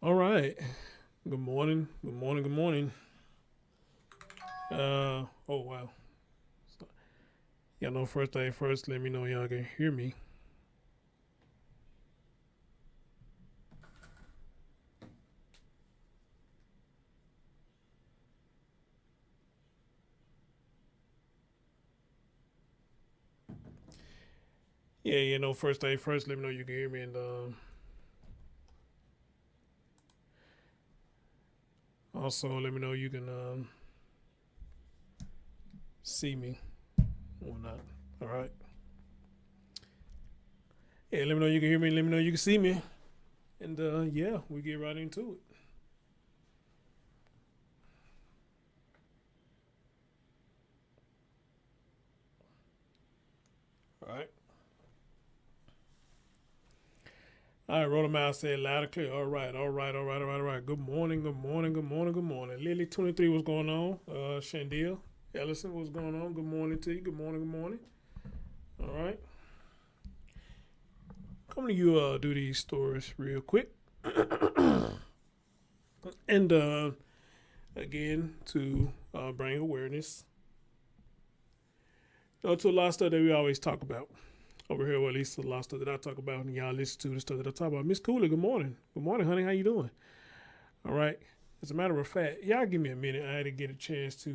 All right. Good morning. Good morning. Good morning. Oh wow. So, y'all know first thing first. Let me know y'all can hear me. Yeah, first thing first. Let me know you can hear me, and also let me know you can see me or not. All right. Yeah, let me know you can hear me. Let me know you can see me, and yeah, we get right into it. All right. All right, roll them out, say it loud and clear. All right, all right, all right, all right, all right. Good morning, good morning, good morning, good morning. Lily 23, what's going on? Shandil Ellison, what's going on? Good morning to you. Good morning, good morning. All right. Coming to you do these stories real quick. And again, to bring awareness to a lot of stuff that we always talk about over here, or at least a lot of stuff that I talk about, and y'all listen to the stuff that I talk about. Miss Cooler, good morning. Good morning, honey. How you doing? All right. As a matter of fact, y'all give me a minute. I had to get a chance to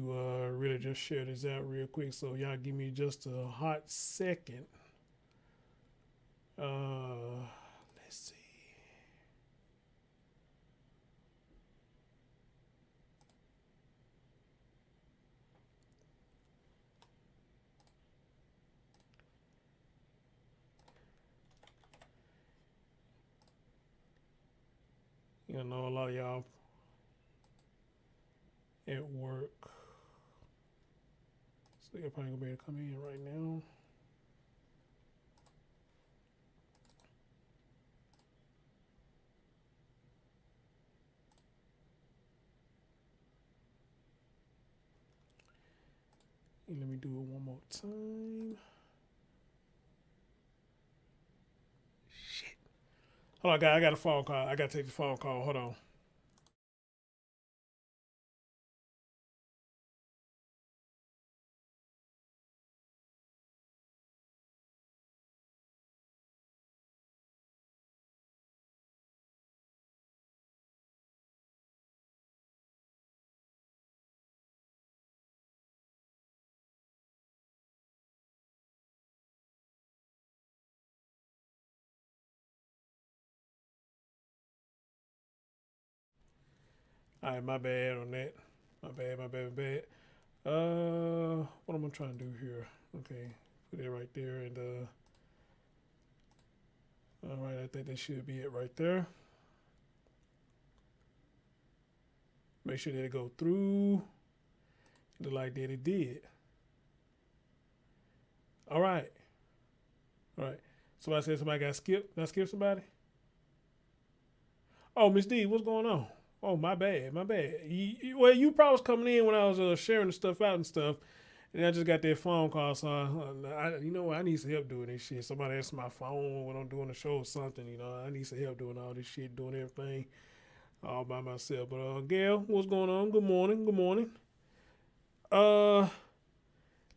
really just share this out real quick. So y'all give me just a hot second. Let's see. You know, a lot of y'all at work. So you're probably gonna be able to come in right now. And let me do it one more time. Shit. Hold on, guys. I got a phone call. I gotta take the phone call. Hold on. All right, my bad on that. My bad, my bad, my bad. What am I trying to do here? Okay, put it right there, and all right, I think that should be it right there. Make sure that it go through. Look like that it did. All right, all right. Somebody said somebody got skipped. Did I skip somebody? Oh, Miss D, what's going on? Oh, my bad, my bad. Well, you probably was coming in when I was sharing the stuff out and stuff, and I just got that phone call. So you know what? I need some help doing this shit. Somebody answer my phone when I'm doing the show or something. You know, I need some help doing all this shit, doing everything all by myself. But Gail, what's going on? Good morning. Good morning. Uh,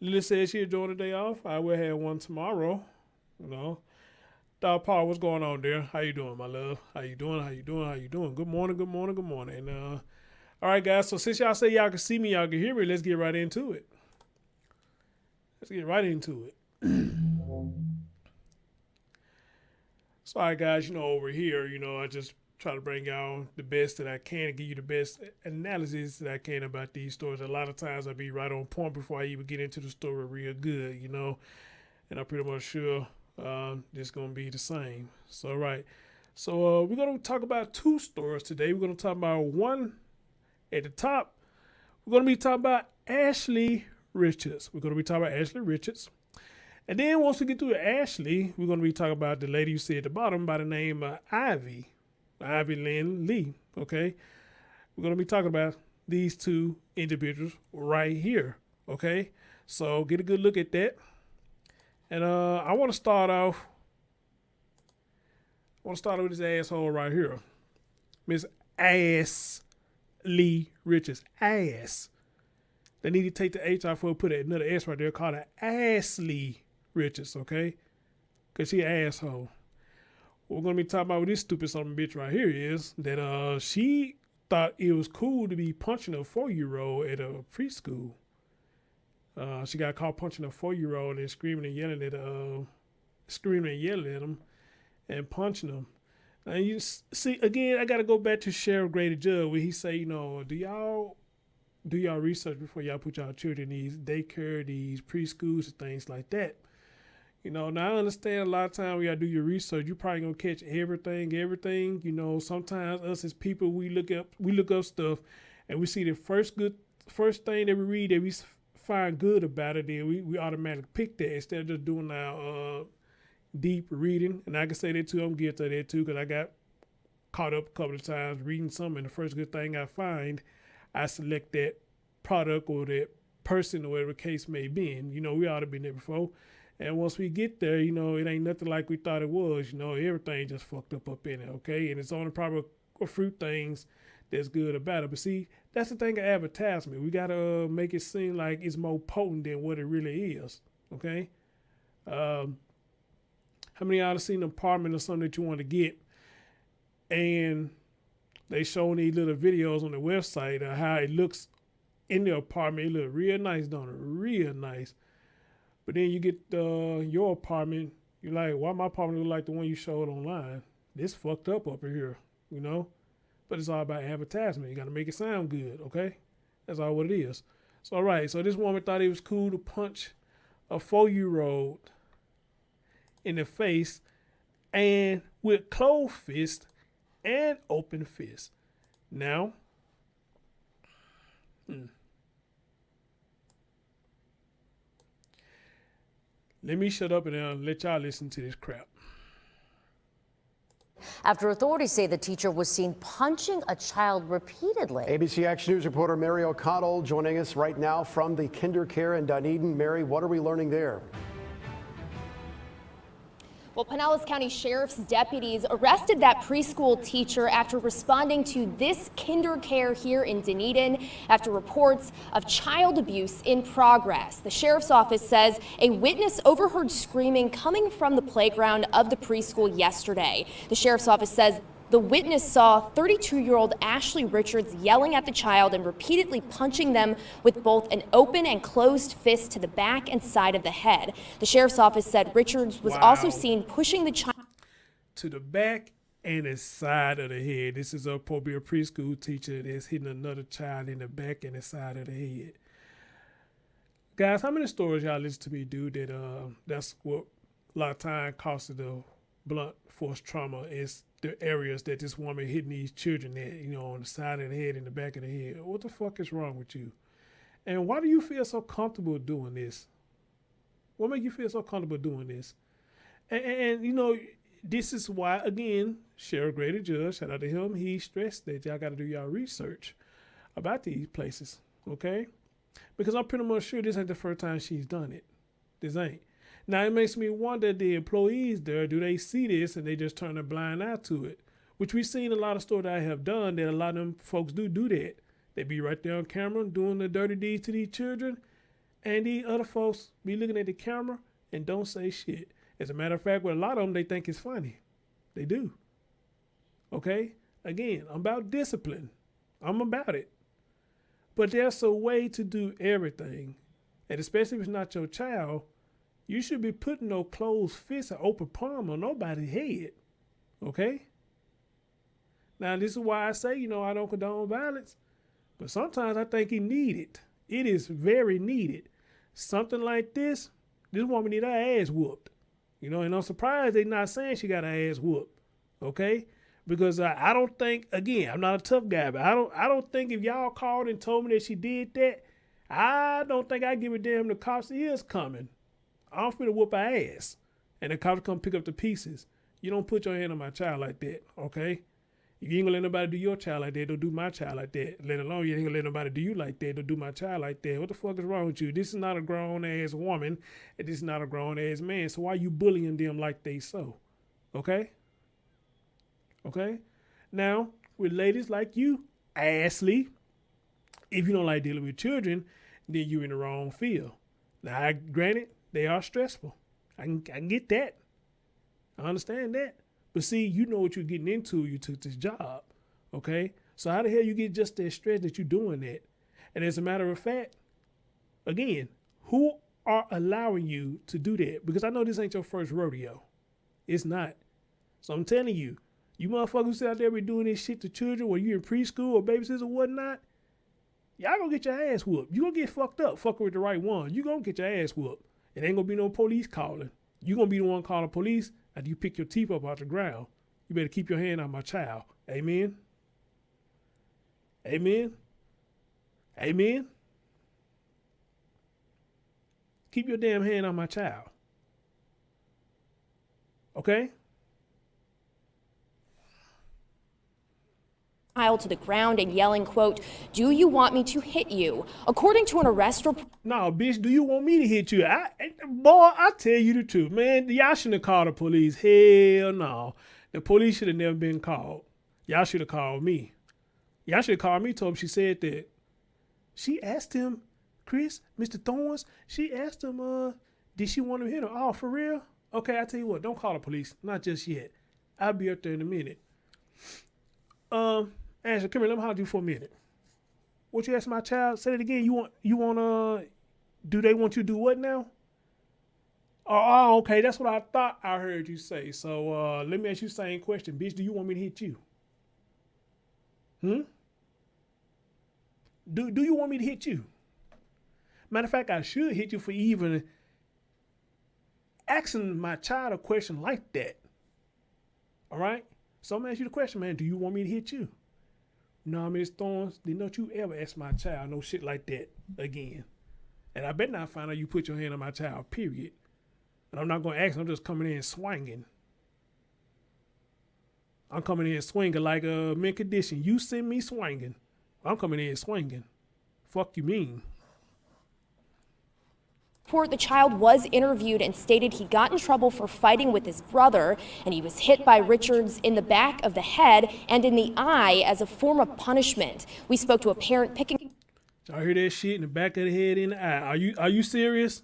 Lily says she'll join the day off. I will have one tomorrow. You know. Dog Paul, what's going on there? How you doing, my love? How you doing? How you doing? How you doing? Good morning, good morning, good morning. And all right, guys. So since y'all say y'all can see me, y'all can hear me, let's get right into it. Let's get right into it. So, all right, guys. Over here, I just try to bring y'all the best that I can and give you the best analysis that I can about these stories. A lot of times I be right on point before I even get into the story real good, and I'm pretty much sure it's gonna be the same. So right. So we're gonna talk about two stories today. We're gonna talk about one at the top. We're gonna be talking about Ashley Richards. We're gonna be talking about Ashley Richards. And then once we get through Ashley, we're gonna be talking about the lady you see at the bottom by the name of Ivy Lynn Lee. Okay. We're gonna be talking about these two individuals right here. Okay. So get a good look at that. And I want to start off. I want to start with this asshole right here, Miss ass Lee Richards. Ass. They need to take the H off and put another S right there, call her Ashley Richards, okay? Because she an asshole. What we're going to be talking about with this stupid son bitch right here is that she thought it was cool to be punching a 4-year-old at a preschool. She got caught punching a 4-year-old and screaming and yelling at him and punching him. And you see, again, I got to go back to Sheriff Grady Judd where he say, you know, do y'all research before y'all put y'all children in these daycare, these preschools and things like that. You know, now I understand a lot of time when y'all do your research, you probably gonna catch everything. You know, sometimes us as people, we look up stuff and we see the first thing that we read that we find good about it, then we automatically pick that instead of just doing our deep reading. And I can say that too, I'm guilty of that too, because I got caught up a couple of times reading something and the first good thing I find, I select that product or that person or whatever the case may be. And, you know, we ought to been there before. And once we get there, you know, it ain't nothing like we thought it was. You know, everything just fucked up in it, okay? And it's only probably a few things that's good about it. But see, that's the thing of advertisement. We got to make it seem like it's more potent than what it really is, okay? How many of y'all have seen an apartment or something that you want to get and they showing these little videos on the website of how it looks in the apartment? It look real nice, don't it? Real nice. But then you get your apartment, you're like, why my apartment look like the one you showed online? This fucked up here, you know? But it's all about advertisement. You got to make it sound good, okay? That's all what it is. So, all right, so this woman thought it was cool to punch a 4-year-old in the face and with closed fist and open fist. Now, let me shut up and let y'all listen to this crap. After authorities say the teacher was seen punching a child repeatedly. ABC Action News reporter Mary O'Connell joining us right now from the KinderCare in Dunedin. Mary, what are we learning there? Well, Pinellas County Sheriff's deputies arrested that preschool teacher after responding to this KinderCare here in Dunedin after reports of child abuse in progress. The sheriff's office says a witness overheard screaming coming from the playground of the preschool yesterday. The sheriff's office says the witness saw 32-year-old Ashley Richards yelling at the child and repeatedly punching them with both an open and closed fist to the back and side of the head. The sheriff's office said Richards was also seen pushing the child to the back and the side of the head. This is probably a preschool teacher that's hitting another child in the back and the side of the head. Guys, how many stories y'all listen to me do that that's what a lot of time causes the blunt force trauma is the areas that this woman hitting these children at, you know, on the side of the head and the back of the head. What the fuck is wrong with you? And why do you feel so comfortable doing this? What makes you feel so comfortable doing this? And you know, this is why, again, Sheriff Grady Judge, shout out to him, he stressed that y'all got to do y'all research about these places, okay? Because I'm pretty much sure this ain't the first time she's done it. This ain't. Now, it makes me wonder, the employees there, do they see this and they just turn a blind eye to it? Which we've seen a lot of stores that I have done that a lot of them folks do that. They be right there on camera doing the dirty deeds to these children, and these other folks be looking at the camera and don't say shit. As a matter of fact, with a lot of them, they think it's funny. They do. Okay? Again, I'm about discipline. I'm about it. But there's a way to do everything. And especially if it's not your child, you should be putting no closed fist or open palm on nobody's head. Okay? Now, this is why I say, you know, I don't condone violence. But sometimes I think it needed. It is very needed. Something like this woman need her ass whooped. You know, and I'm surprised they're not saying she got her ass whooped. Okay? Because I don't think, again, I'm not a tough guy, but I don't think if y'all called and told me that she did that, I don't think I'd give a damn the cops is coming. I'm finna whoop her ass. And the cops come pick up the pieces. You don't put your hand on my child like that, okay? If you ain't gonna let nobody do your child like that, don't do my child like that. Let alone you ain't gonna let nobody do you like that, don't do my child like that. What the fuck is wrong with you? This is not a grown-ass woman, and this is not a grown-ass man. So why you bullying them like they so? Okay? Okay? Now, with ladies like you, Ashley. If you don't like dealing with children, then you're in the wrong field. Now, granted, they are stressful. I can get that. I understand that. But see, you know what you're getting into. You took this job, okay? So how the hell you get just that stress that you're doing that? And as a matter of fact, again, who are allowing you to do that? Because I know this ain't your first rodeo. It's not. So I'm telling you, you motherfuckers who sit out there be doing this shit to children, whether you in preschool or babysitters or whatnot, y'all gonna get your ass whooped. You gonna get fucked up, fucking with the right one. You gonna get your ass whooped. It ain't gonna be no police calling. You gonna be the one calling police after you pick your teeth up out the ground. You better keep your hand on my child. Amen. Amen. Amen. Keep your damn hand on my child. Okay? Child to the ground and yelling, quote, "Do you want me to hit you?" According to an arrest report. No, bitch, do you want me to hit you? Boy, I tell you the truth, man. Y'all shouldn't have called the police. Hell no. The police should have never been called. Y'all should have called me. Y'all should have called me, told him she said that. She asked him, Chris, Mr. Thorns, she asked him, did she want to hit him? Oh, for real? Okay, I tell you what, don't call the police. Not just yet. I'll be up there in a minute. Angela, come here, let me hold you for a minute. What you asked my child? Say it again. You want do they want you to do what now? Oh, okay, that's what I thought I heard you say. So let me ask you the same question. Bitch, do you want me to hit you? Do you want me to hit you? Matter of fact, I should hit you for even asking my child a question like that. All right? So I'm gonna ask you the question, man. Do you want me to hit you? No, Miss Thorns, then don't you ever ask my child no shit like that again. And I bet not find out you put your hand on my child, period. And I'm not gonna ask, I'm just coming in swinging. I'm coming in swinging like a mint condition. You send me swinging. I'm coming in swinging. Fuck you mean? The child was interviewed and stated he got in trouble for fighting with his brother, and he was hit by Richards in the back of the head and in the eye as a form of punishment. We spoke to a parent picking. Y'all hear that shit in the back of the head, in the eye? Are you serious?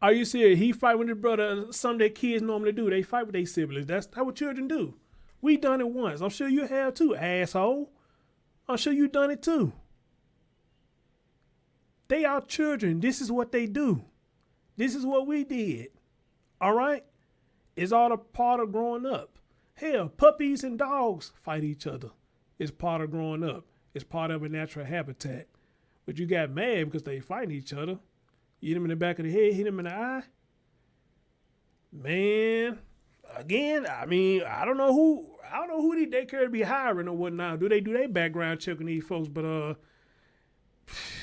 Are you serious? He fight with his brother. Some of their kids normally do. They fight with their siblings. That's how what children do. We done it once. I'm sure you have too, asshole. I'm sure you done it too. They are children. This is what they do. This is what we did. All right? It's all a part of growing up. Hell, puppies and dogs fight each other. It's part of growing up. It's part of a natural habitat. But you got mad because they fighting each other. You hit them in the back of the head, hit them in the eye. Man, again, I mean, I don't know who these daycare be hiring or whatnot. Do they do their background check on these folks? But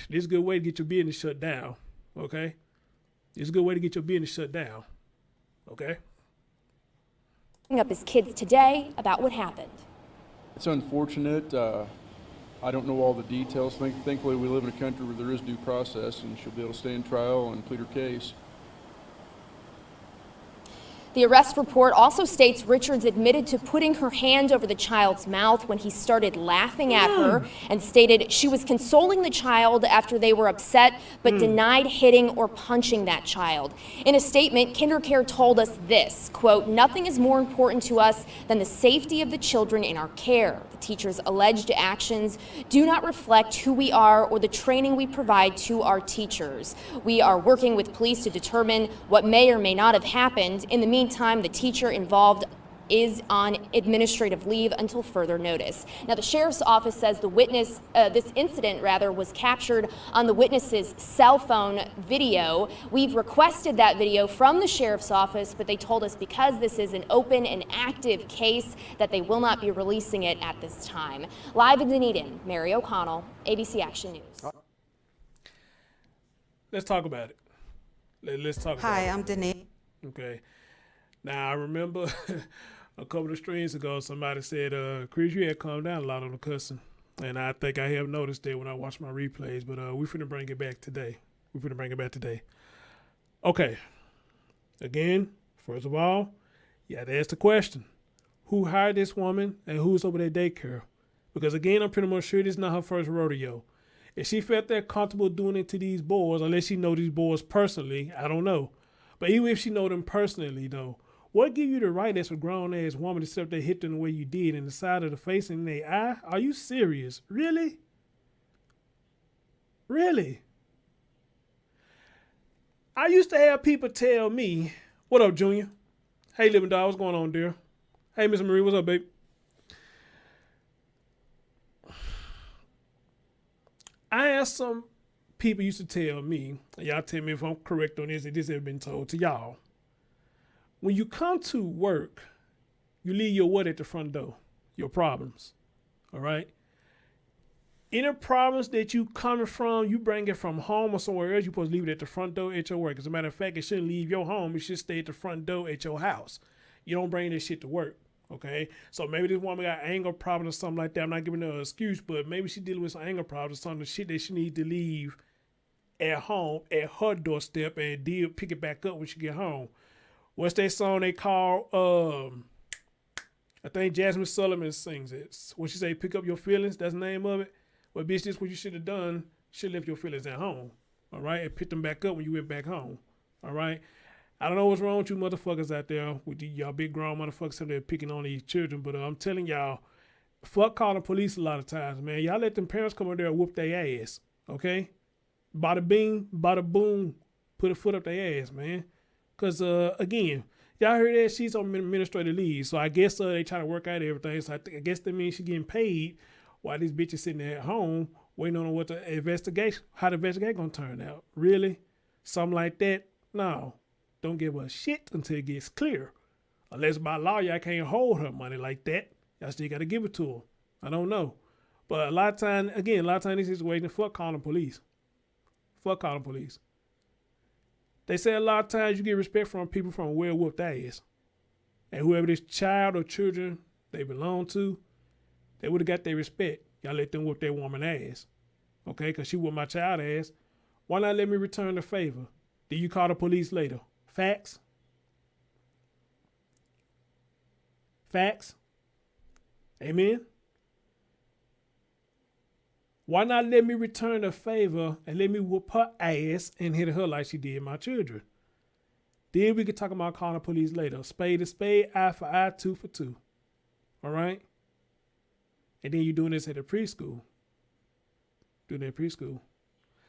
this is a good way to get your business shut down. Okay? It's a good way to get your business shut down. Okay? Up his kids today about what happened. It's unfortunate. I don't know all the details. Thankfully, we live in a country where there is due process, and she'll be able to stand trial and plead her case. The arrest report also states Richards admitted to putting her hand over the child's mouth when he started laughing at her, and stated she was consoling the child after they were upset, but denied hitting or punching that child. In a statement, KinderCare told us this, quote, "Nothing is more important to us than the safety of the children in our care. The teacher's alleged actions do not reflect who we are or the training we provide to our teachers. We are working with police to determine what may or may not have happened. In the meantime, the teacher involved is on administrative leave until further notice." Now, the sheriff's office says this incident was captured on the witness's cell phone video. We've requested that video from the sheriff's office, but they told us because this is an open and active case that they will not be releasing it at this time. Live in Dunedin, Mary O'Connell, ABC Action News. Let's talk about it. Let's talk about it. Hi, I'm Denise. Okay. Now, I remember a couple of streams ago, somebody said, Chris, you had calmed down a lot on the cussing. And I think I have noticed that when I watch my replays, but we're finna bring it back today. Okay. Again, first of all, you have to ask the question. Who hired this woman and who's over their daycare? Because again, I'm pretty much sure this is not her first rodeo. If she felt that comfortable doing it to these boys, unless she know these boys personally, I don't know. But even if she know them personally though, what give you the right as a grown ass woman to sit up there hit them the way you did in the side of the face and in the eye? Are you serious? Really? Really? I used to have people tell me, what up, Junior? Hey, living dog, what's going on, dear? Hey, Miss Marie, what's up, babe? I had some people used to tell me, and y'all tell me if I'm correct on this, if this has been told to y'all. When you come to work, you leave your what at the front door? Your problems, all right? Any problems that you coming from, you bring it from home or somewhere else, you're supposed to leave it at the front door at your work. As a matter of fact, it shouldn't leave your home. It should stay at the front door at your house. You don't bring this shit to work, okay? So maybe this woman got anger problem or something like that. I'm not giving her an excuse, but maybe she's dealing with some anger problems or something, shit that she needs to leave at home, at her doorstep, and pick it back up when she get home. What's that song they call, I think Jasmine Sullivan sings it. What she say, pick up your feelings, that's the name of it. Well, bitch, this is what you should have done. Should left your feelings at home, all right? And pick them back up when you went back home, all right? I don't know what's wrong with you motherfuckers out there, with y'all big grown motherfuckers out there picking on these children, but I'm telling y'all, fuck calling police a lot of times, man. Y'all let them parents come over there and whoop their ass, okay? Bada bing, bada boom, put a foot up their ass, man. Because, again, y'all heard that she's on administrative leave, so I guess they trying to work out everything, so I guess that means she's getting paid while these bitches sitting there at home waiting on what the investigation, how the investigation gonna turn out. Really? Something like that? No. Don't give a shit until it gets clear. Unless by law, y'all can't hold her money like that. Y'all still gotta give it to her. I don't know. But a lot of time, again, these situations, fuck calling police. Fuck calling police. They say a lot of times you get respect from people from a well-whooped ass. And whoever this child or children they belong to, they would have got their respect. Y'all let them whoop their woman ass. Okay, because she whooped my child ass. Why not let me return the favor? Then you call the police later. Facts? Facts? Amen? Why not let me return the favor and let me whoop her ass and hit her like she did my children? Then we can talk about calling the police later. Spade to spade, eye for eye, tooth for tooth. All right? And then you're doing this at a preschool. Doing that at preschool.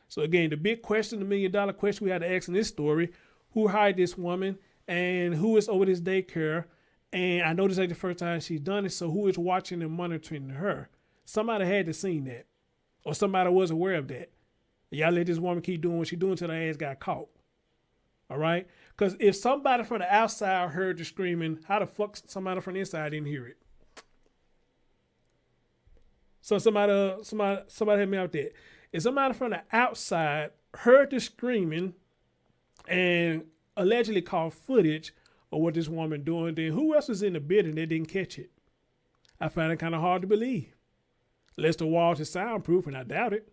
So again, the big question, the $1 million question we had to ask in this story, who hired this woman and who is over this daycare? And I know this ain't the first time she's done it, so who is watching and monitoring her? Somebody had to seen that. Or somebody was aware of that. Y'all let this woman keep doing what she's doing until her ass got caught. All right? Because if somebody from the outside heard the screaming, how the fuck somebody from the inside didn't hear it? So somebody help me out there. If somebody from the outside heard the screaming and allegedly caught footage of what this woman doing, then who else was in the building that didn't catch it? I find it kind of hard to believe. Unless the walls is soundproof, and I doubt it.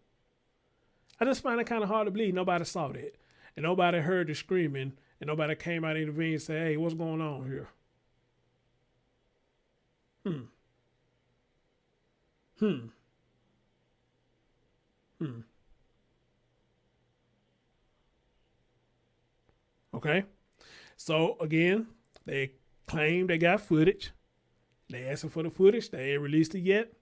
I just find it kind of hard to believe nobody saw that. And nobody heard the screaming, and nobody came out and intervened and said, hey, what's going on here? Okay. So again, they claim they got footage. They asking for the footage. They ain't released it yet.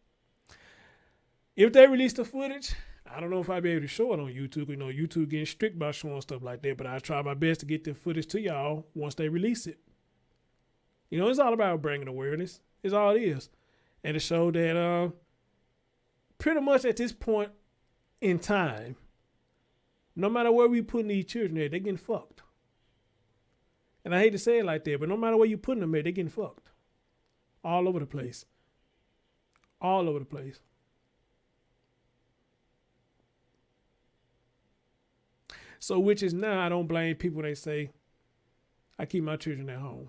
If they release the footage, I don't know if I'll be able to show it on YouTube. You know, YouTube getting strict about showing stuff like that, but I try my best to get the footage to y'all once they release it. You know, it's all about bringing awareness. It's all it is. And to show that pretty much at this point in time, no matter where we putting these children at, they're getting fucked. And I hate to say it like that, but no matter where you putting them at, they're getting fucked. All over the place. All over the place. So which is now, I don't blame people. They say, I keep my children at home.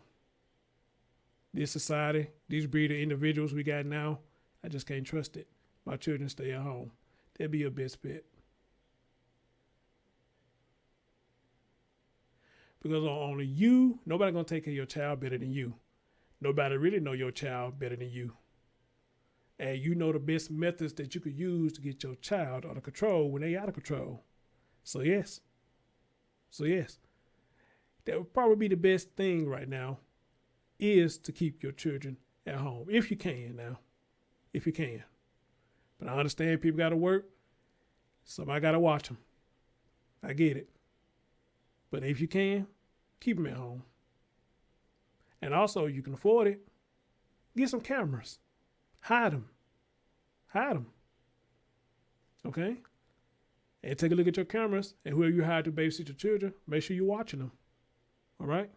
This society, these breed of individuals we got now, I just can't trust it. My children stay at home. They'll be your best bet. Because only you, nobody gonna take care of your child better than you. Nobody really know your child better than you. And you know the best methods that you could use to get your child under control when they out of control. So yes. That would probably be the best thing right now, is to keep your children at home. If you can now. If you can. But I understand people got to work. Somebody got to watch them. I get it. But if you can, keep them at home. And also, you can afford it, get some cameras. Hide them. Okay? And take a look at your cameras, and whoever you hire to babysit your children, make sure you're watching them. All right?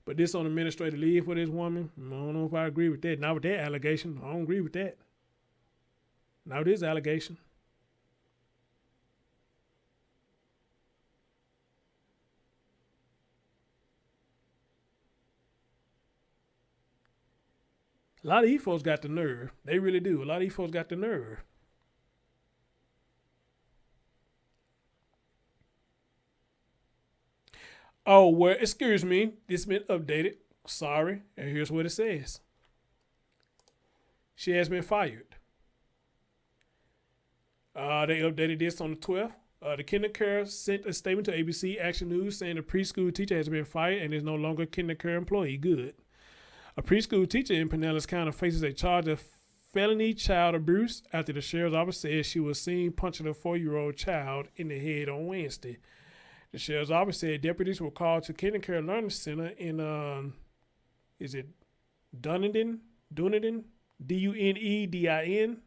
But this on administrative leave for this woman, I don't know if I agree with that. Not with that allegation. I don't agree with that. Not with this allegation. A lot of these folks got the nerve. They really do. A lot of these folks got the nerve. Oh, well, excuse me. This has been updated. Sorry. And here's what it says. She has been fired. They updated this on the 12th. The KinderCare sent a statement to ABC Action News saying the preschool teacher has been fired and is no longer a KinderCare employee. Good. A preschool teacher in Pinellas County faces a charge of felony child abuse after the sheriff's office said she was seen punching a 4-year-old child in the head on Wednesday. The sheriff's office said deputies were called to KinderCare Learning Center in, is it DUNEDIN? DUNEDIN? D-U-N-E-D-I-N?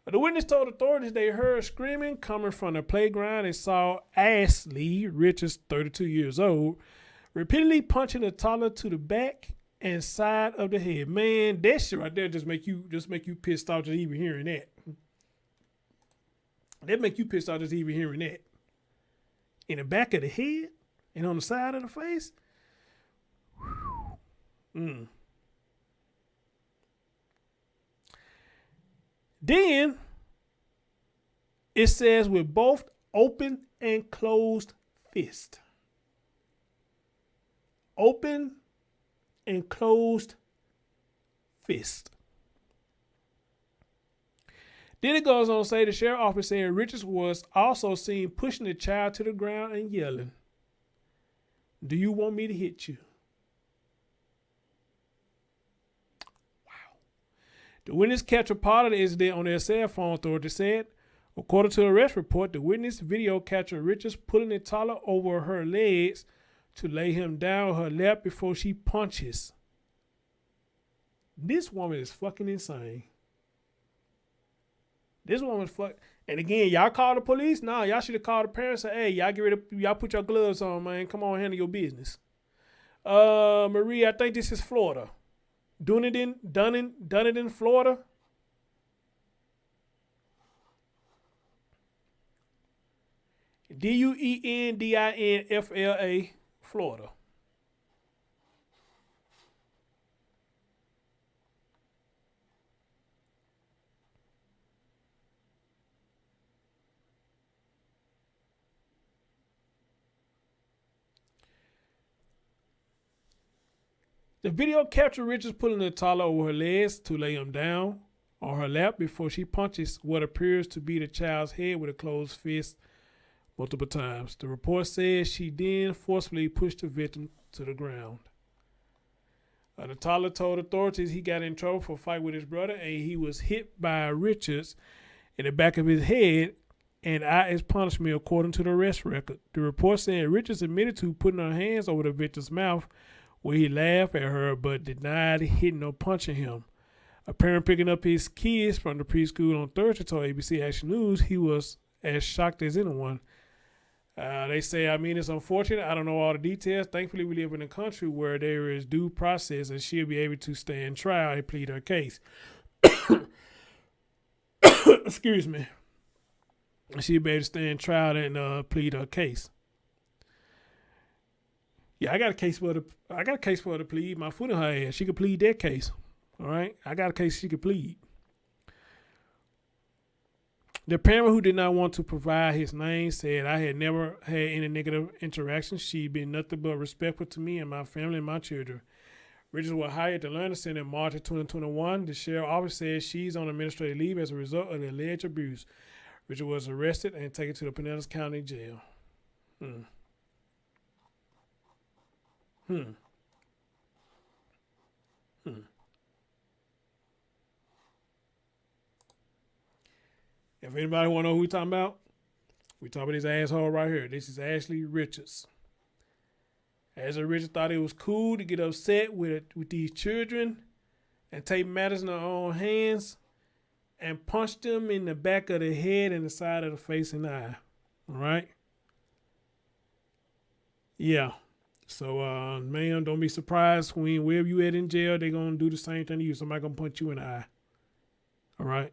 The witness told authorities they heard screaming coming from the playground and saw Ashley Richards, 32 years old, repeatedly punching a toddler to the back and side of the head. Man, that shit right there just make you pissed off just even hearing that. That make you pissed off just even hearing that. In the back of the head and on the side of the face. Then it says with both open and closed fist. Open and closed fist. Then it goes on to say the sheriff's office saying Richards was also seen pushing the child to the ground and yelling, "Do you want me to hit you?" Wow. The witness captured part of the incident on their cell phone, authorities said. According to the arrest report, the witness video captured Richards pulling the toddler over her legs to lay him down on her lap before she punches. This woman is fucking insane. This woman's and again, y'all call the police? No, y'all should have called the parents and say, hey, y'all put your gloves on, man. Come on, handle your business. Marie, I think this is Florida. DUNEDIN, Florida. DUENDINFLA, Florida. The video captured Richards pulling the toddler over her legs to lay him down on her lap before she punches what appears to be the child's head with a closed fist multiple times. The report says she then forcefully pushed the victim to the ground. The toddler told authorities he got in trouble for a fight with his brother and he was hit by Richards in the back of his head and eye as punishment according to the arrest record. The report said Richards admitted to putting her hands over the victim's mouth where he laughed at her but denied hitting or punching him. A parent picking up his kids from the preschool on Thursday told ABC Action News he was as shocked as anyone. They say, it's unfortunate. I don't know all the details. Thankfully, we live in a country where there is due process and she'll be able to stand trial and plead her case. Excuse me. She'll be able to stand trial and plead her case. Yeah, I got a case for her to plead. My foot in her ass. She could plead that case. All right? I got a case she could plead. The parent who did not want to provide his name said, I had never had any negative interactions. She'd been nothing but respectful to me and my family and my children. Richards was hired at the Learning Center in March of 2021. The sheriff's office says she's on administrative leave as a result of the alleged abuse. Richard was arrested and taken to the Pinellas County jail. If anybody want to know who we talking about this asshole right here. This is Ashley Richards. Ashley Richards thought it was cool to get upset with these children and take matters in their own hands and punch them in the back of the head and the side of the face and the eye. All right? Yeah. So, man, don't be surprised when wherever you at in jail, they're going to do the same thing to you. Somebody going to punch you in the eye. All right?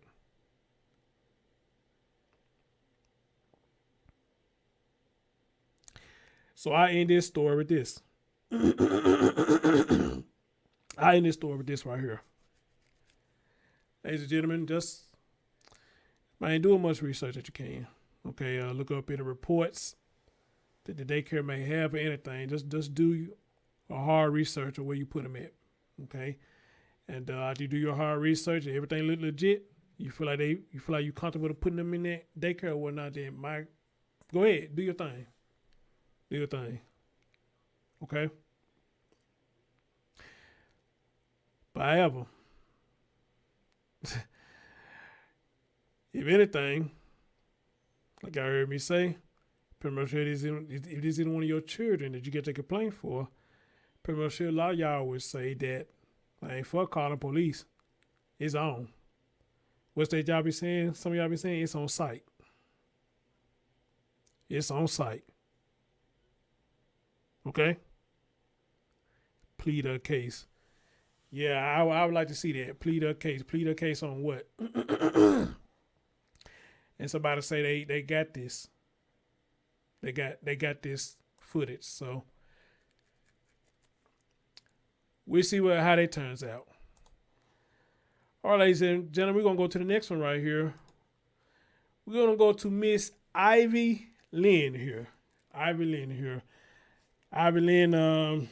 So I end this story with this. I end this story with this right here. Ladies and gentlemen, just, man, do as much research that you can. Okay, look up in the reports that the daycare may have or anything. Just do a hard research of where you put them at. Okay, and after you do your hard research and everything look legit, you feel like you're comfortable to putting them in that daycare or whatnot. Then go ahead, do your thing. Do your thing. Okay? But however, if anything, like I heard me say, pretty much if this isn't one of your children that you get a complaint for, pretty much a lot of y'all would say that, I ain't fuck calling police. It's on. What's that y'all be saying? Some of y'all be saying it's on site. It's on site. Okay? Plead a case. Yeah, I would like to see that. Plead a case. Plead a case on what? And somebody say they got this. They got this footage. So we'll see how that turns out. All right, ladies and gentlemen, we're gonna go to the next one right here. We're gonna go to Miss Ivy Lynn here. Ivy Lynn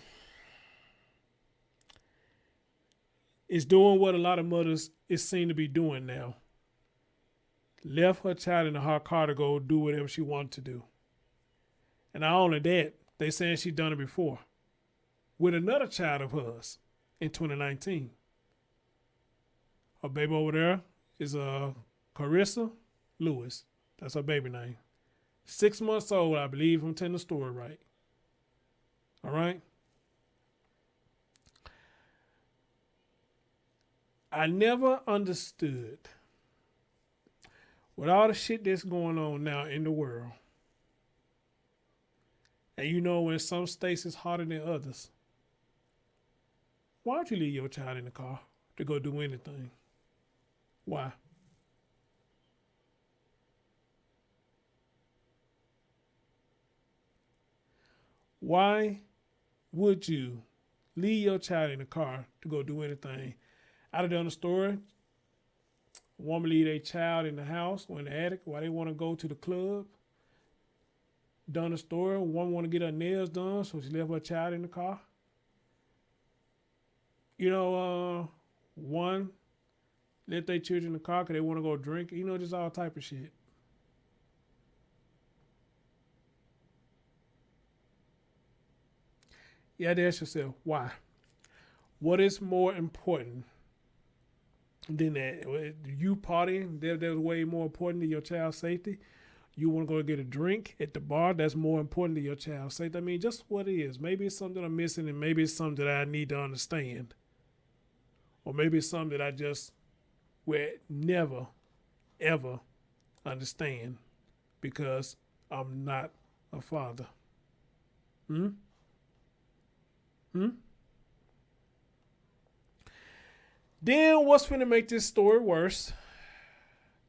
is doing what a lot of mothers is seen to be doing now. Left her child in her car to go do whatever she wanted to do. And not only that, they saying she done it before with another child of hers in 2019. Her baby over there is Carissa Lewis. That's her baby name. 6 months old, I believe, if I'm telling the story right. All right? I never understood, with all the shit that's going on now in the world, and you know in some states it's harder than others, why don't you leave your child in the car to go do anything? Why? Why would you leave your child in the car to go do anything? I'd have done a story. A woman leave a child in the house or in the attic while they want to go to the club. Done a story. One want to get her nails done, so she left her child in the car. You know, one left their children in the car because they want to go drink. You know, just all type of shit. You have to ask yourself, why? What is more important than that? You partying, that's way more important than your child's safety. You want to go get a drink at the bar, that's more important than your child's safety. I mean, just what it is. Maybe it's something I'm missing, and maybe it's something that I need to understand. Or maybe it's something that I just will never, ever understand because I'm not a father. Then what's finna make this story worse?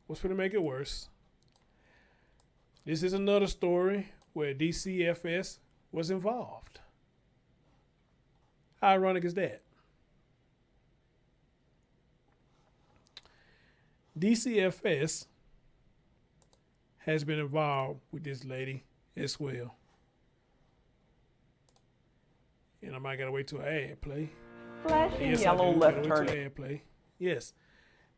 What's finna make it worse? This is another story where DCFS was involved. How ironic is that? DCFS has been involved with this lady as well. And I might gotta wait till an ad play. flashing Yes, yellow I do. left Went to turn. airplay. Yes.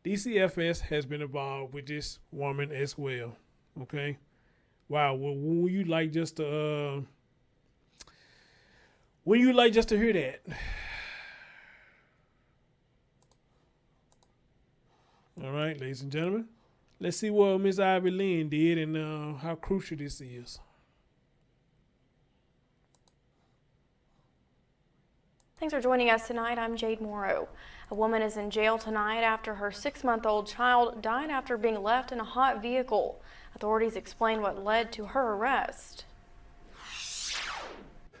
DCFS has been involved with this woman as well. Okay. Wow. Well, when you like just to hear that? All right, ladies and gentlemen, let's see what Miss Ivy Lynn did and how crucial this is. Thanks for joining us tonight. I'm Jade Morrow. A woman is in jail tonight after her 6-month-old child died after being left in a hot vehicle. Authorities explain what led to her arrest.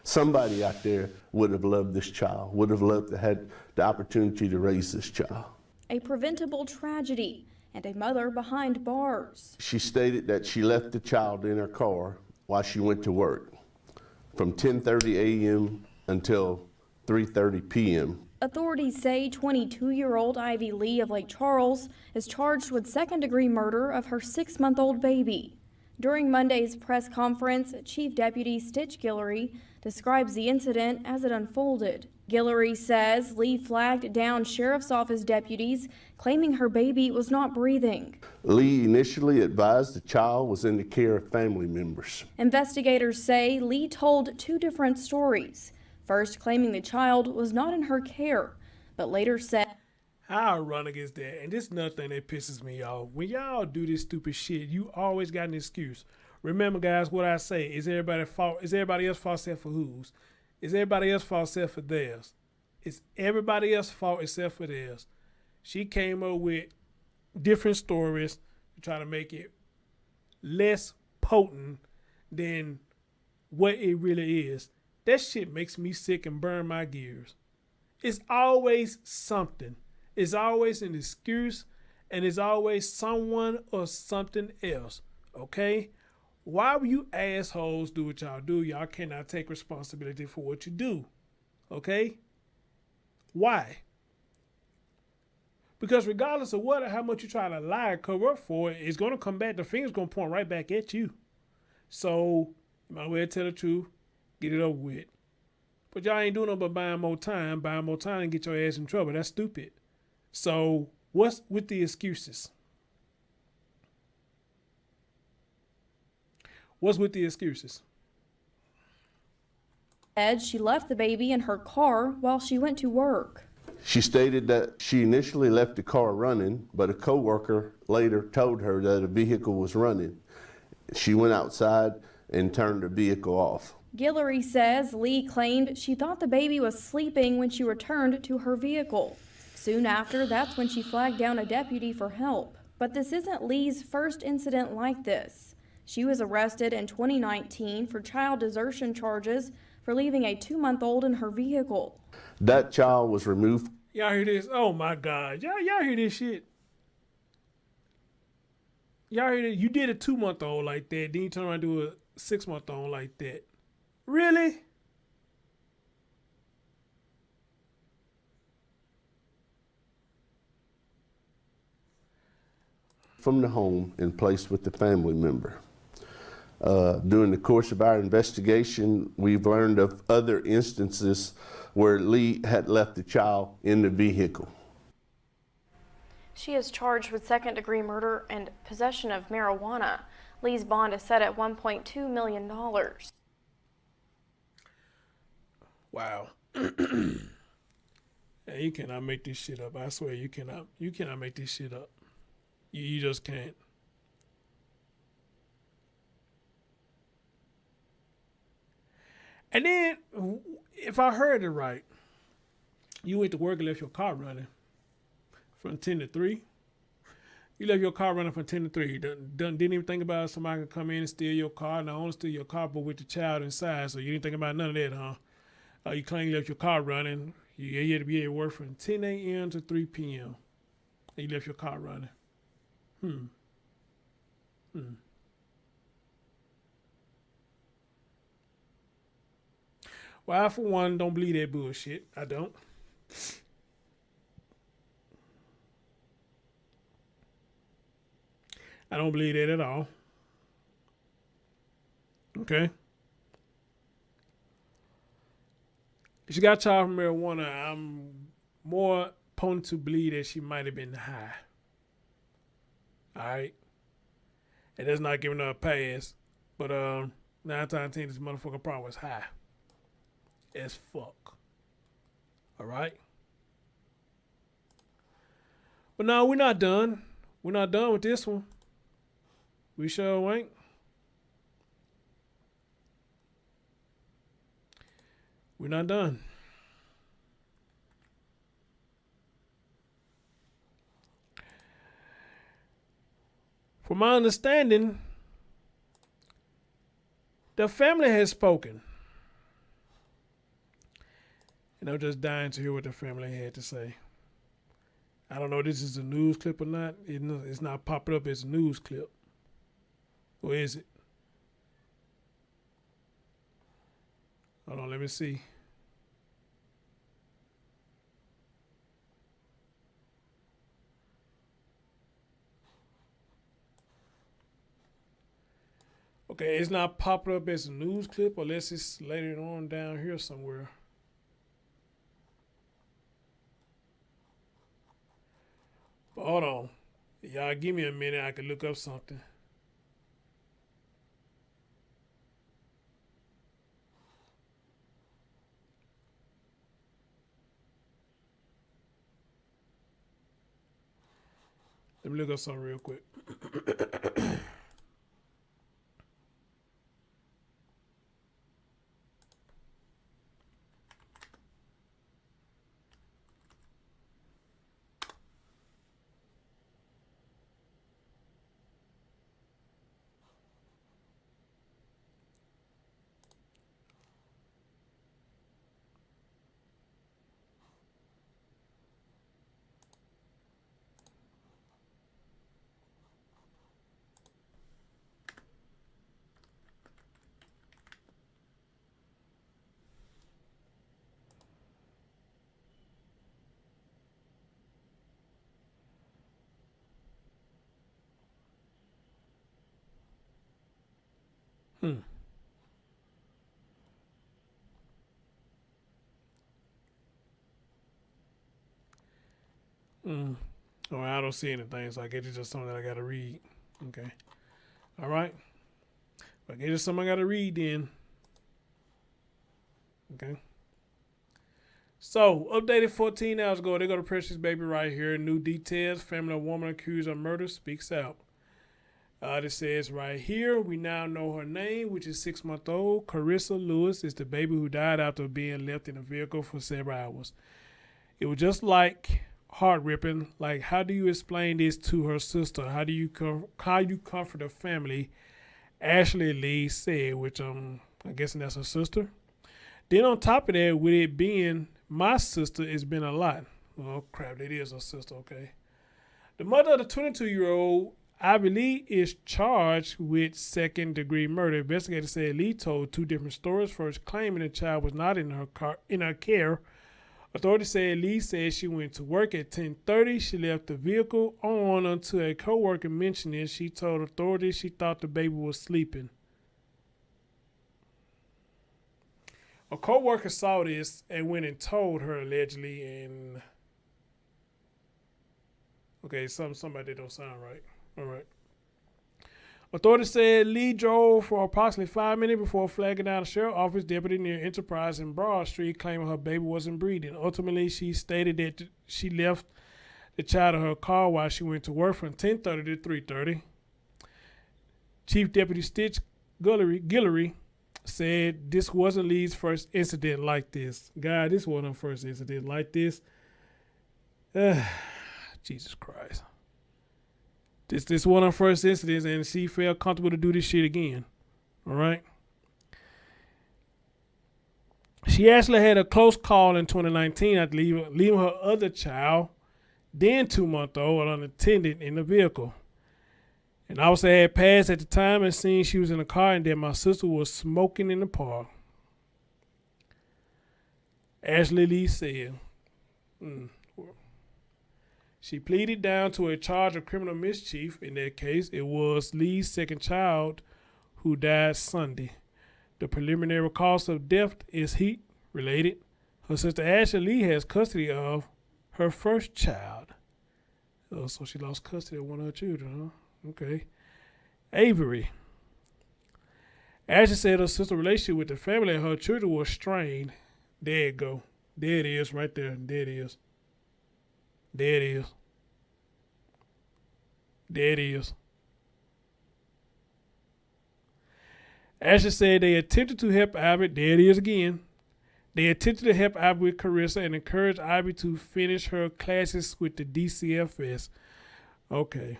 Somebody out there would have loved this child, would have loved to have the opportunity to raise this child. A preventable tragedy and a mother behind bars. She stated that she left the child in her car while she went to work from 10:30 a.m. until 3:30 p.m. Authorities say 22-year-old Ivy Lee of Lake Charles is charged with second-degree murder of her 6-month-old baby. During Monday's press conference, Chief Deputy Stitch Guillory describes the incident as it unfolded. Guillory says Lee flagged down sheriff's office deputies, claiming her baby was not breathing. Lee initially advised the child was in the care of family members. Investigators say Lee told two different stories. First claiming the child was not in her care, but later said, How ironic is that? And this is another thing that pisses me off. When y'all do this stupid shit, you always got an excuse. Remember, guys, what I say, is everybody fault? Is everybody else's fault except for whose? Is everybody else's fault except for theirs? It's everybody else's fault except for theirs. She came up with different stories to try to make it less potent than what it really is. That shit makes me sick and burn my gears. It's always something. It's always an excuse, and it's always someone or something else. Okay? Why will you assholes do what y'all do? Y'all cannot take responsibility for what you do. Okay? Why? Because regardless of how much you try to lie or cover up for it, it's going to come back. The finger's going to point right back at you. So, you might as well tell the truth. Get it over with. But y'all ain't doing nothing but buying more time and get your ass in trouble. That's stupid. So what's with the excuses? What's with the excuses? she left the baby in her car while she went to work. She stated that she initially left the car running, but a coworker later told her that a vehicle was running. She went outside and turned the vehicle off. Guillory says Lee claimed she thought the baby was sleeping when she returned to her vehicle. Soon after, that's when she flagged down a deputy for help. But this isn't Lee's first incident like this. She was arrested in 2019 for child desertion charges for leaving a 2-month-old in her vehicle. That child was removed. Y'all hear this? Oh my God. Y'all hear this shit? Y'all hear that? You did a 2-month-old like that, then you turn around and do a 6-month-old like that. Really? From the home and placed with the family member. During the course of our investigation, we've learned of other instances where Lee had left the child in the vehicle. She is charged with second-degree murder and possession of marijuana. Lee's bond is set at $1.2 million. Wow. Yeah, you cannot make this shit up. I swear you cannot make this shit up. You just can't. And then, if I heard it right, you went to work and left your car running from 10 to 3. You left your car running from 10 to 3. Didn't even think about somebody could come in and steal your car. Not only steal your car, but with the child inside. So you didn't think about none of that, huh? You claim you left your car running. You had to be at work from 10 a.m. to 3 p.m. And you left your car running. Well, I, for one, don't believe that bullshit. I don't. I don't believe that at all. Okay? If you got charged for marijuana, I'm more prone to believe that she might have been high. All right. And that's not giving her a pass. But 9 times out of 10, this motherfucker probably was high as fuck. All right. But no, we're not done. We're not done with this one. We sure ain't. We're not done. From my understanding, the family has spoken. And I'm just dying to hear what the family had to say. I don't know if this is a news clip or not. It's not popping up as a news clip. Or is it? Hold on, let me see. Okay, it's not popping up as a news clip unless it's later on down here somewhere. But hold on. Y'all give me a minute. I can look up something. Let me look up something real quick. All right, I don't see anything, so I guess it's just something that I gotta read. Okay. All right. I guess it's something I gotta read then. Okay. So, updated 14 hours ago, they go to Precious Baby right here. New details. Family of woman accused of murder speaks out. It says right here, we now know her name, which is 6-month-old. Carissa Lewis is the baby who died after being left in a vehicle for several hours. It was just like heart-ripping. Like, how do you explain this to her sister? How you comfort the family? Ashley Lee said, which I'm guessing that's her sister. Then on top of that, with it being my sister, it's been a lot. Oh crap, that is her sister. Okay. The mother of the 22-year-old, Ivy Lee, is charged with second-degree murder. Investigators said Lee told two different stories. First, claiming the child was not in her care. Authorities said Lee said she went to work at 10:30. She left the vehicle on until a co-worker mentioned it. She told authorities she thought the baby was sleeping. A co-worker saw this and went and told her allegedly. And okay, somebody that don't sound right. All right. Authorities said Lee drove for approximately 5 minutes before flagging down a sheriff's office deputy near Enterprise and Broad Street, claiming her baby wasn't breathing. Ultimately, she stated that she left the child in her car while she went to work from 10:30 to 3:30. Chief Deputy Stitch Guillory said this wasn't Lee's first incident like this. God, this wasn't her first incident like this. Jesus Christ. This one of her first incidents, and she felt comfortable to do this shit again. All right. She actually had a close call in 2019 after leaving her other child, then 2-month-old, unattended in the vehicle. And I had passed at the time and seen she was in the car and that my sister was smoking in the park. Ashley Lee said, she pleaded down to a charge of criminal mischief. In that case, it was Lee's second child who died Sunday. The preliminary cause of death is heat-related. Her sister Ashley Lee has custody of her first child. Oh, so she lost custody of one of her children, huh? Okay. Avery. Ashley said her sister's relationship with the family and her children was strained. There it go. There it is right there. There it is. There it is. There it is. Ashley said they attempted to help Ivy. There it is again. They attempted to help Ivy with Carissa and encouraged Ivy to finish her classes with the DCFS. Okay.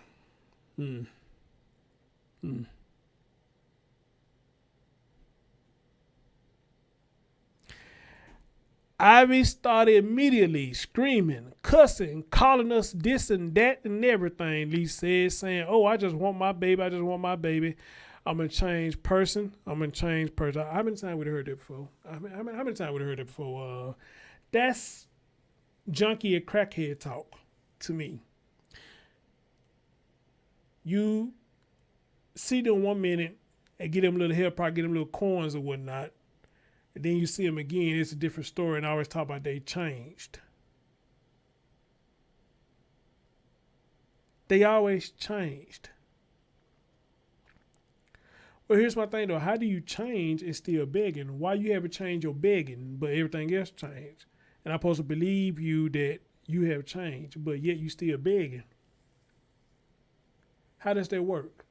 Ivy started immediately screaming, cussing, calling us this and that and everything, Lee said, saying, oh, I just want my baby. I just want my baby. I'm a changed person. I'm a changed person. How many times would have heard that before? How many times would have heard that before? That's junkie and crackhead talk to me. You see them 1 minute and get them a little help, probably get them little coins or whatnot. And then you see them again, it's a different story, and I always talk about they changed. They always changed. Well, here's my thing though. How do you change and still begging? Why you haven't changed your begging, but everything else changed? And I'm supposed to believe you that you have changed, but yet you still begging. How does that work?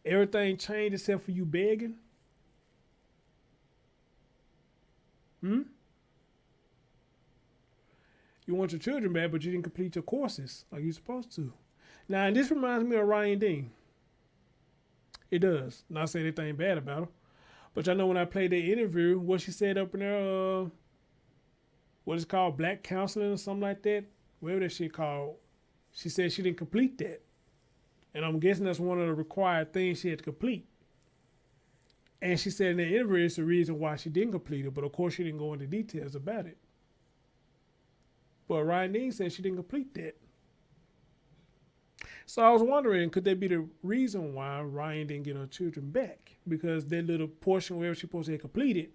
Everything changed except for you begging? You want your children back, but you didn't complete your courses like you're supposed to. Now, and this reminds me of Ryan Dean. It does. Not saying anything bad about her. But y'all know when I played that interview, what she said up in there, what is called black counseling or something like that, whatever that shit called, she said she didn't complete that. And I'm guessing that's one of the required things she had to complete. And she said in the interview it's the reason why she didn't complete it, but of course she didn't go into details about it. But Ryan Dean said she didn't complete that. So I was wondering, could that be the reason why Ryan didn't get her children back? Because that little portion where she supposed to have completed,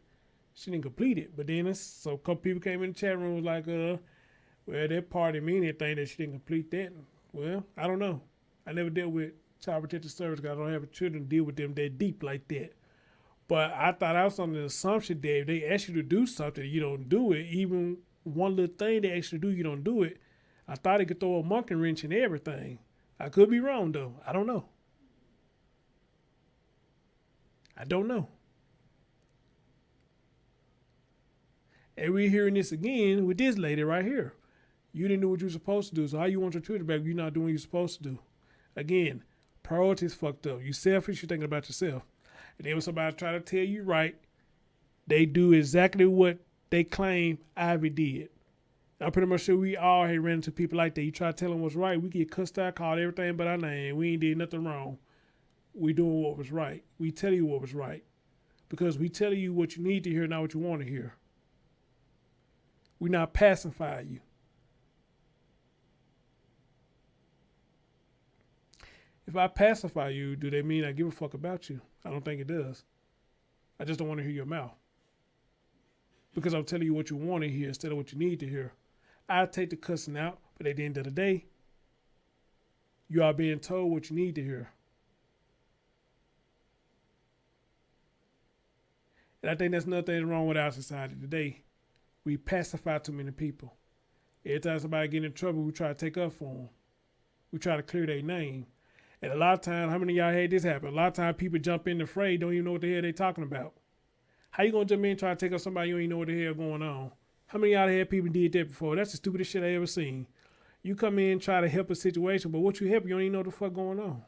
she didn't complete it. But then so a couple people came in the chat room was like, well, that part didn't mean anything that she didn't complete that. Well, I don't know. I never dealt with child protective service because I don't have children to deal with them that deep like that. But I thought I was under the assumption that if they ask you to do something, you don't do it. Even one little thing they ask you to do, you don't do it. I thought it could throw a monkey wrench in everything. I could be wrong, though. I don't know. I don't know. And we're hearing this again with this lady right here. You didn't do what you were supposed to do, so how you want your children back if you're not doing what you're supposed to do? Again, priorities fucked up. You selfish, you're thinking about yourself. And then when somebody try to tell you right, they do exactly what they claim Ivy did. I'm pretty much sure we all had ran into people like that. You try to tell them what's right, we get cussed out, called everything but our name. We ain't did nothing wrong. We doing what was right. We tell you what was right. Because we tell you what you need to hear, not what you want to hear. We not pacify you. If I pacify you, do they mean I give a fuck about you? I don't think it does. I just don't want to hear your mouth. Because I'm telling you what you want to hear instead of what you need to hear. I take the cussing out, but at the end of the day, you are being told what you need to hear. And I think that's another thing wrong with our society today. We pacify too many people. Every time somebody get in trouble, we try to take up for them. We try to clear their name. And a lot of times, how many of y'all had this happen? A lot of times people jump in the fray, don't even know what the hell they talking about. How you gonna jump in and try to take up somebody you ain't know what the hell going on? How many of y'all had people did that before? That's the stupidest shit I ever seen. You come in and try to help a situation, but what you help, you don't even know what the fuck going on.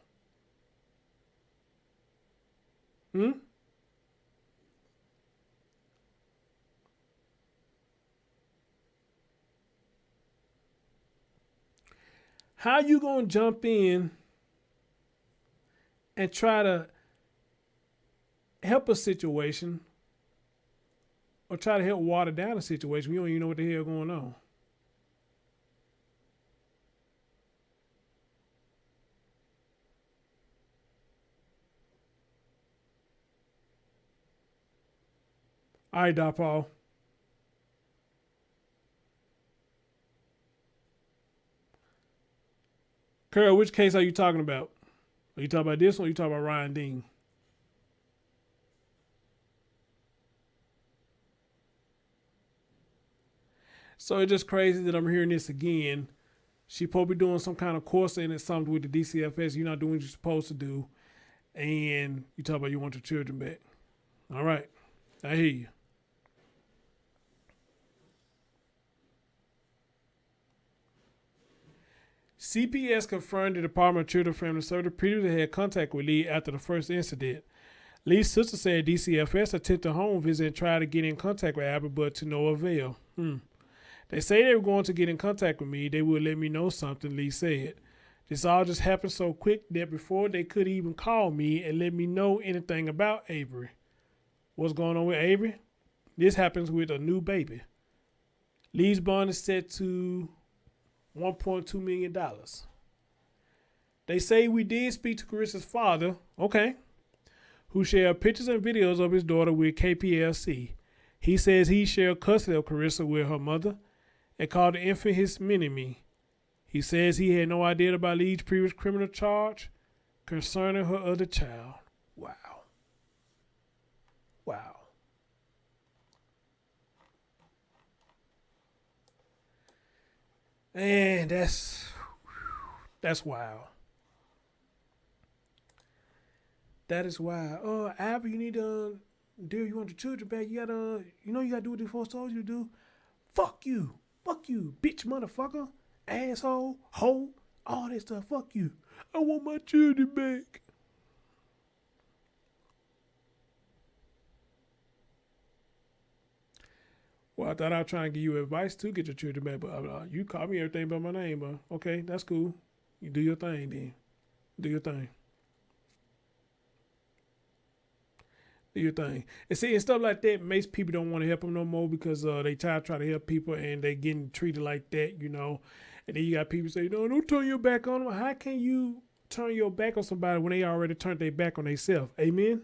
How you gonna jump in and try to help a situation or try to help water down a situation? We don't even know what the hell going on. All right, Doc Paul. Carol, which case are you talking about? Are you talking about this one or are you talking about Ryan Dean? So it's just crazy that I'm hearing this again. She supposed to be doing some kind of course and it's something with the DCFS. You're not doing what you're supposed to do. And you talk about you want your children back. All right. I hear you. CPS confirmed the Department of Children and Family Services previously had contact with Lee after the first incident. Lee's sister said DCFS attempted a home visit and tried to get in contact with Albert, but to no avail. They say they were going to get in contact with me. They would let me know something, Lee said. This all just happened so quick that before they could even call me and let me know anything about Avery. What's going on with Avery? This happens with a new baby. Lee's bond is set to $1.2 million. They say we did speak to Carissa's father, who shared pictures and videos of his daughter with KPLC. He says he shared custody of Carissa with her mother and called the infant his mini-me. He says he had no idea about Lee's previous criminal charge concerning her other child. Wow. And that's wild. That is wild. Albert, you need to, dear, you want your children back? You gotta, you gotta do what the force told you to do. Fuck you, bitch, motherfucker, asshole, hoe, all that stuff. Fuck you. I want my children back. Well, I thought I was trying to give you advice to get your children back, but you call me everything but my name, but okay, that's cool. You do your thing then. Do your thing. Do your thing. And see, and stuff like that makes people don't want to help them no more because they try to help people and they getting treated like that, And then you got people say, no, don't turn your back on them. How can you turn your back on somebody when they already turned their back on themselves? Amen?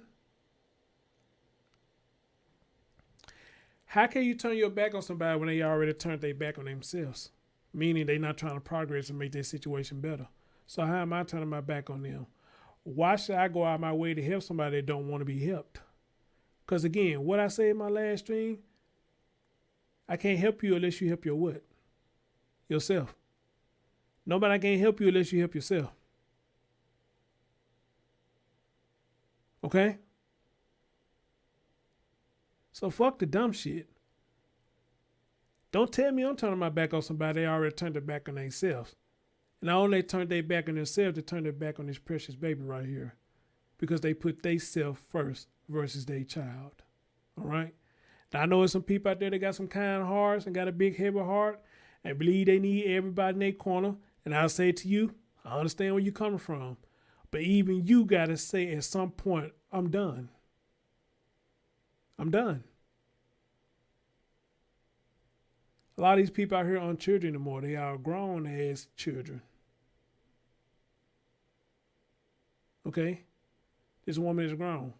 How can you turn your back on somebody when they already turned their back on themselves? Meaning they not trying to progress and make their situation better. So how am I turning my back on them? Why should I go out my way to help somebody that don't want to be helped? Because again, what I say in my last stream, I can't help you unless you help your what? Yourself. Nobody can help you unless you help yourself. Okay? So fuck the dumb shit. Don't tell me I'm turning my back on somebody. They already turned their back on themselves. And not only they turned their back on themselves, they turned their back on this precious baby right here. Because they put themselves first versus their child. All right? Now I know there's some people out there that got some kind hearts and got a big heavy heart and believe they need everybody in their corner. And I'll say to you, I understand where you're coming from. But even you got to say at some point, I'm done. I'm done. A lot of these people out here aren't children anymore. They are grown as children. Okay? This woman is grown.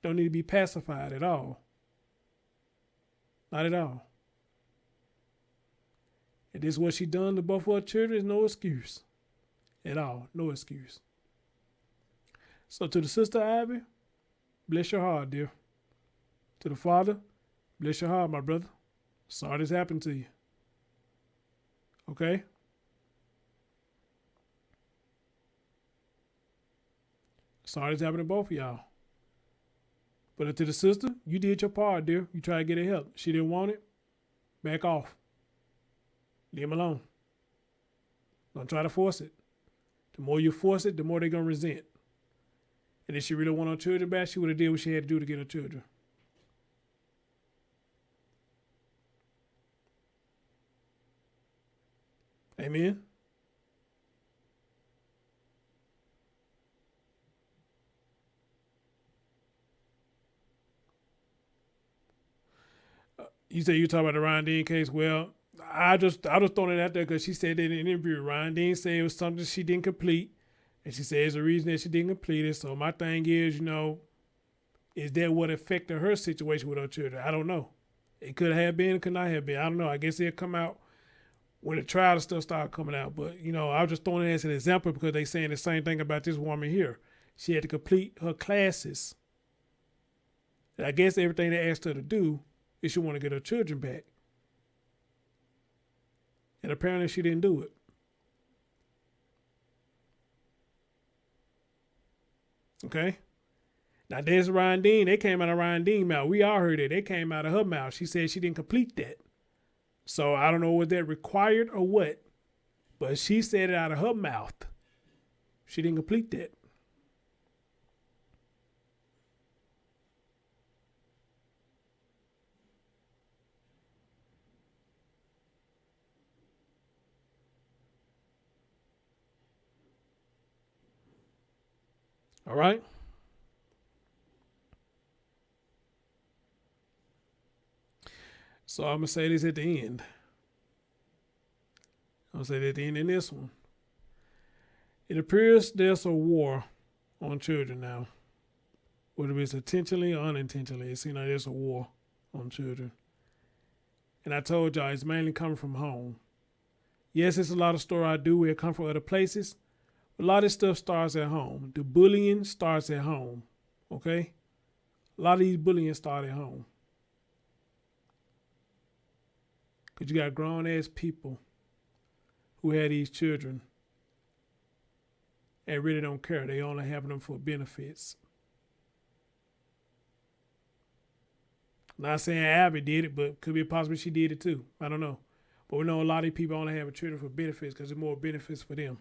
Don't need to be pacified at all. Not at all. And this is what she done to both of her children is no excuse. At all. No excuse. So to the sister Abby, bless your heart, dear. To the father, bless your heart, my brother. Sorry this happened to you. Okay? Sorry this happened to both of y'all. But to the sister, you did your part, dear. You tried to get her help. She didn't want it. Back off. Leave him alone. Don't try to force it. The more you force it, the more they're going to resent. And if she really wanted her children back, she would have did what she had to do to get her children. Amen. You say you talk about the Ryan Dean case. Well, I just throwing it out there because she said that in an interview, Ryan Dean said it was something she didn't complete. And she says the reason that she didn't complete it. So my thing is, is that what affected her situation with her children? I don't know. It could have been, it could not have been. I don't know. I guess it'll come out when the trial and stuff started coming out. But, you know, I was just throwing it as an example because they saying the same thing about this woman here. She had to complete her classes. And I guess everything they asked her to do is she want to get her children back. And apparently she didn't do it. Okay? Now there's Ryan Dean. They came out of Ryan Dean's mouth. We all heard it. They came out of her mouth. She said she didn't complete that. So I don't know what that required or what, but she said it out of her mouth. She didn't complete that. All right. So I'm going to say this at the end. I'm going to say that at the end in this one. It appears there's a war on children now. Whether it's intentionally or unintentionally, it seems like there's a war on children. And I told y'all, it's mainly coming from home. Yes, it's a lot of story I do where it come from other places. A lot of this stuff starts at home. The bullying starts at home, okay? A lot of these bullying start at home. Because you got grown-ass people who had these children and really don't care. They only have them for benefits. Not saying Abby did it, but could be possible she did it too. I don't know. But we know a lot of people only have children for benefits because there's more benefits for them.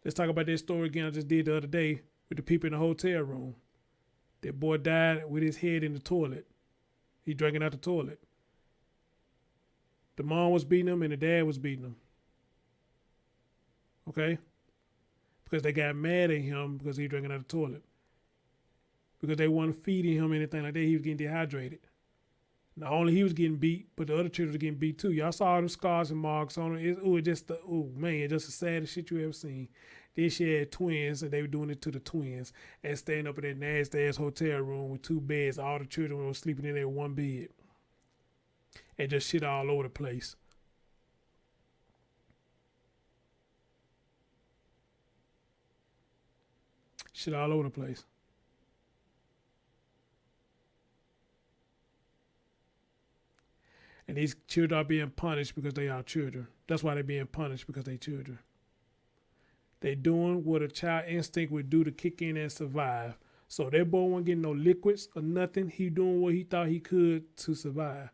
Let's talk about that story again I just did the other day with the people in the hotel room. That boy died with his head in the toilet. He drinking out the toilet. The mom was beating him and the dad was beating him. Okay? Because they got mad at him because he drinking out the toilet. Because they weren't feeding him anything like that. He was getting dehydrated. Not only he was getting beat, but the other children were getting beat too. Y'all saw all the scars and marks on him. It's just the saddest shit you ever seen. Then she had twins, and they were doing it to the twins, and staying up in that nasty ass hotel room with 2 beds. All the children were sleeping in there in 1 bed, and just shit all over the place. Shit all over the place. And these children are being punished because they are children. That's why they're being punished, because they're children. They're doing what a child instinct would do to kick in and survive. So that boy wasn't getting no liquids or nothing. He doing what he thought he could to survive.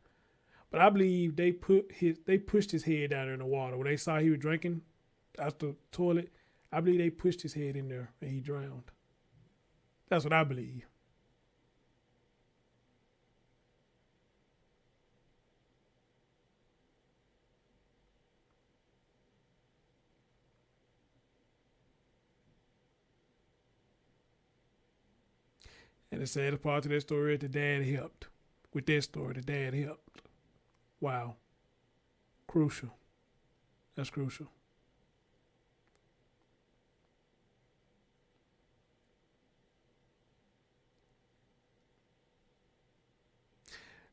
But I believe they pushed his head down in the water. When they saw he was drinking out the toilet, I believe they pushed his head in there and he drowned. That's what I believe. And the saddest part of that story is the dad helped. With that story, the dad helped. Wow. Crucial. That's crucial.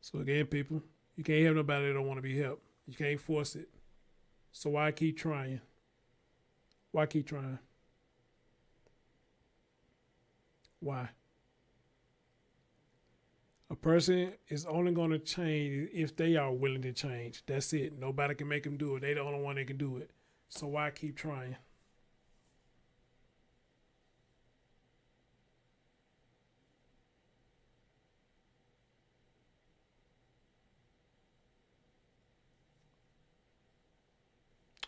So again, people, you can't help nobody that don't want to be helped. You can't force it. So why keep trying? Why keep trying? Why? A person is only going to change if they are willing to change. That's it. Nobody can make them do it. They're the only one that can do it. So why keep trying?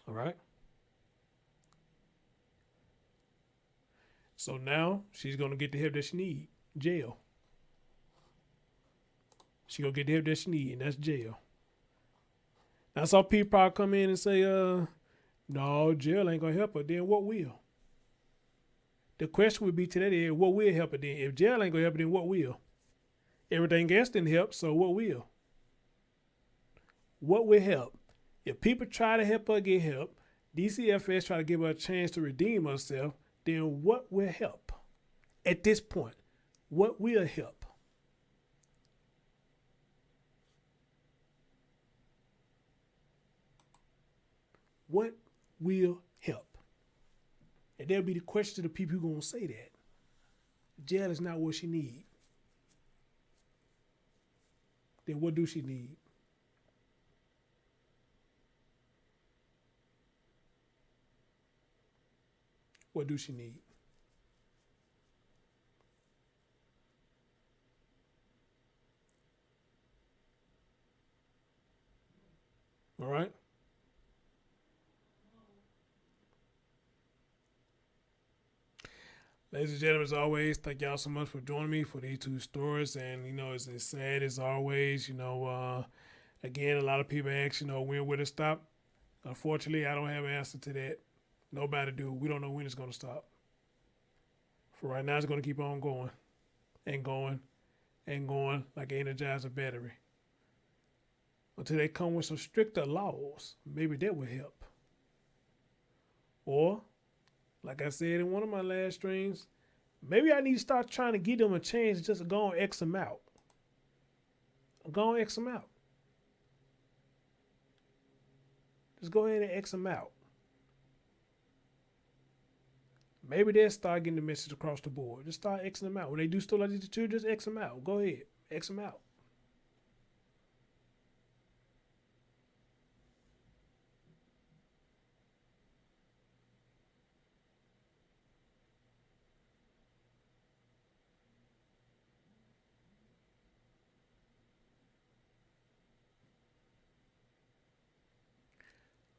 All right. So now she's going to get the help that she needs. Jail. She gonna get the help that she need, and that's jail. Now some people probably come in and say, no, jail ain't gonna help her. Then what will? The question would be to that is, what will help her then? If jail ain't gonna help her, then what will? Everything else didn't help, so what will? What will help? If people try to help her get help, DCFS try to give her a chance to redeem herself, then what will help? At this point, what will help? What will help? And there'll be the question to the people who gonna say that. Jail is not what she need. Then what do she need? What do she need? All right? Ladies and gentlemen, as always, thank y'all so much for joining me for these two stories. And, it's as sad as always, again, a lot of people ask, when will it stop? Unfortunately, I don't have an answer to that. Nobody do. We don't know when it's going to stop. For right now, it's going to keep on going and going and going like an Energizer battery. Until they come with some stricter laws, maybe that will help. Or, like I said in one of my last streams, maybe I need to start trying to give them a chance just to go and X them out. Go and X them out. Just go ahead and X them out. Maybe they'll start getting the message across the board. Just start Xing them out. When they do stuff like this to children, just X them out. Go ahead. X them out.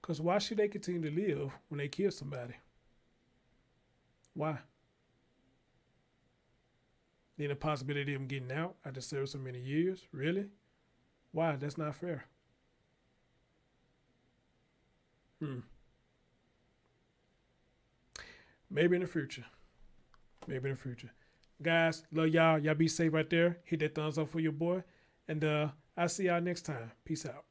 Because why should they continue to live when they kill somebody? Why? Then the possibility of them getting out after serving so many years? Really? Why? That's not fair. Maybe in the future. Maybe in the future. Guys, love y'all. Y'all be safe right there. Hit that thumbs up for your boy. And I'll see y'all next time. Peace out.